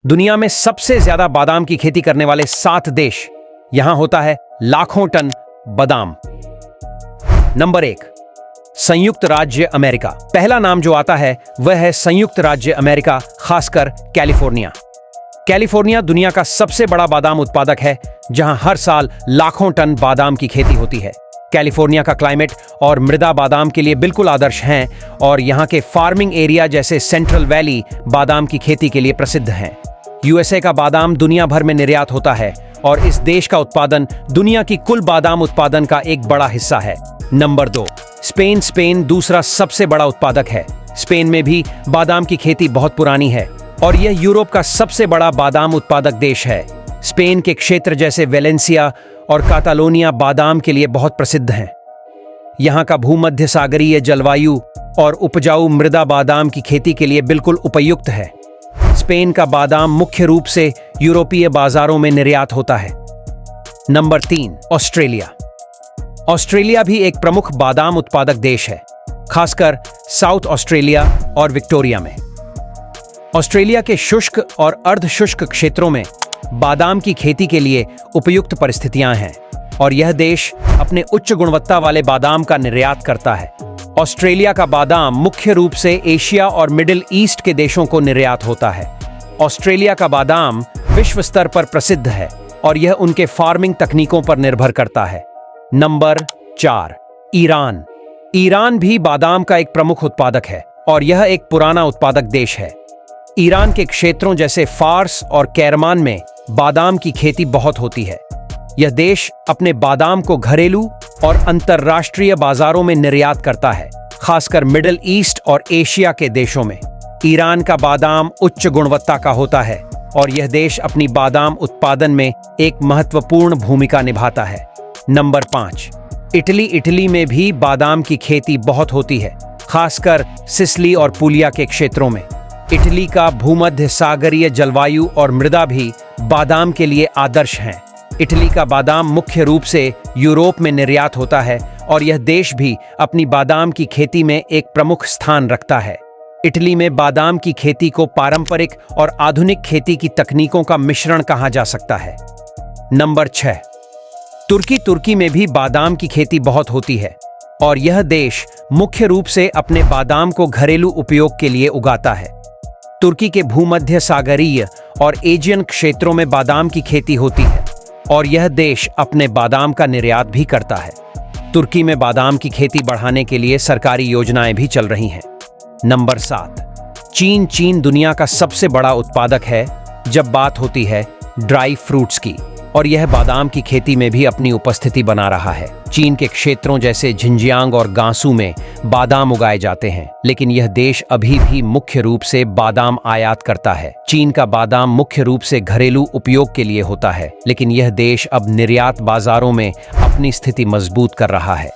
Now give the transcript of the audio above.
दुनिया में सबसे ज्यादा बादाम की खेती करने वाले 7 देश, यहां होता है लाखों टन बादाम। नंबर 1, संयुक्त राज्य अमेरिका। पहला नाम जो आता है वह है संयुक्त राज्य अमेरिका, खासकर कैलिफोर्निया। कैलिफोर्निया दुनिया का सबसे बड़ा बादाम उत्पादक है, जहां हर साल लाखों टन बादाम की खेती होती है। कैलिफोर्निया का क्लाइमेट और मृदा बादाम के लिए बिल्कुल आदर्श हैं और यहां के फार्मिंग एरिया जैसे सेंट्रल वैली बादाम की खेती के लिए प्रसिद्ध हैं। यूएसए का बादाम दुनिया भर में निर्यात होता है और इस देश का उत्पादन दुनिया की कुल बादाम उत्पादन का एक बड़ा हिस्सा है। Number 2, Spain. स्पेन दूसरा सबसे बड़ा उत्पादक है। स्पेन में भी बादाम की खेती बहुत पुरानी है और यह यूरोप का सबसे बड़ा बादाम उत्पादक देश है। स्पेन के क्षेत्र जैसे वेलेंसिया और कातालोनिया बादाम के लिए बहुत प्रसिद्ध हैं। यहाँ का भूमध्य सागरीय जलवायु और उपजाऊ मृदा बादाम की खेती के लिए बिल्कुल उपयुक्त है। स्पेन का बादाम मुख्य रूप से यूरोपीय बाजारों में निर्यात होता है। Number 3, Australia. ऑस्ट्रेलिया भी एक प्रमुख बादाम उत्पादक देश है, खासकर साउथ ऑस्ट्रेलिया और विक्टोरिया में। ऑस्ट्रेलिया के शुष्क और अर्ध शुष्क क्षेत्रों में बादाम की खेती के लिए उपयुक्त परिस्थितियां हैं और यह देश अपने उच्च गुणवत्ता वाले बादाम का निर्यात करता है। ऑस्ट्रेलिया का बादाम मुख्य रूप से एशिया और मिडिल ईस्ट के देशों को निर्यात होता है। ऑस्ट्रेलिया का बादाम विश्व स्तर पर प्रसिद्ध है और यह उनके फार्मिंग तकनीकों पर निर्भर करता है। Number 4, Iran. ईरान भी बादाम का एक प्रमुख उत्पादक है और यह एक पुराना उत्पादक देश है। ईरान के क्षेत्रों जैसे फार्स और कैरमान में बादाम की खेती बहुत होती है। यह देश अपने बादाम को घरेलू और अंतर्राष्ट्रीय बाजारों में निर्यात करता है, खासकर मिडिल ईस्ट और एशिया के देशों में। ईरान का बादाम उच्च गुणवत्ता का होता है और यह देश अपनी बादाम उत्पादन में एक महत्वपूर्ण भूमिका निभाता है। Number 5, Italy. इटली में भी बादाम की खेती बहुत होती है, खासकर सिसिली और पुलिया के क्षेत्रों में। इटली का भूमध्य सागरीय जलवायु और मृदा भी बादाम के लिए आदर्श हैं। इटली का बादाम मुख्य रूप से यूरोप में निर्यात होता है और यह देश भी अपनी बादाम की खेती में एक प्रमुख स्थान रखता है। इटली में बादाम की खेती को पारंपरिक और आधुनिक खेती की तकनीकों का मिश्रण कहा जा सकता है। नंबर 6, तुर्की। तुर्की में भी बादाम की खेती बहुत होती है और यह देश मुख्य रूप से अपने बादाम को घरेलू उपयोग के लिए उगाता है। तुर्की के भूमध्य सागरीय और एशियन क्षेत्रों में बादाम की खेती होती है और यह देश अपने बादाम का निर्यात भी करता है। तुर्की में बादाम की खेती बढ़ाने के लिए सरकारी योजनाएं भी चल रही हैं। नंबर 7, चीन। चीन दुनिया का सबसे बड़ा उत्पादक है जब बात होती है ड्राई फ्रूट्स की और यह बादाम की खेती में भी अपनी उपस्थिति बना रहा है। चीन के क्षेत्रों जैसे झिंजियांग और गांसू में बादाम उगाए जाते हैं, लेकिन यह देश अभी भी मुख्य रूप से बादाम आयात करता है। चीन का बादाम मुख्य रूप से घरेलू उपयोग के लिए होता है, लेकिन यह देश अब निर्यात बाजारों में अपनी स्थिति मजबूत कर रहा है।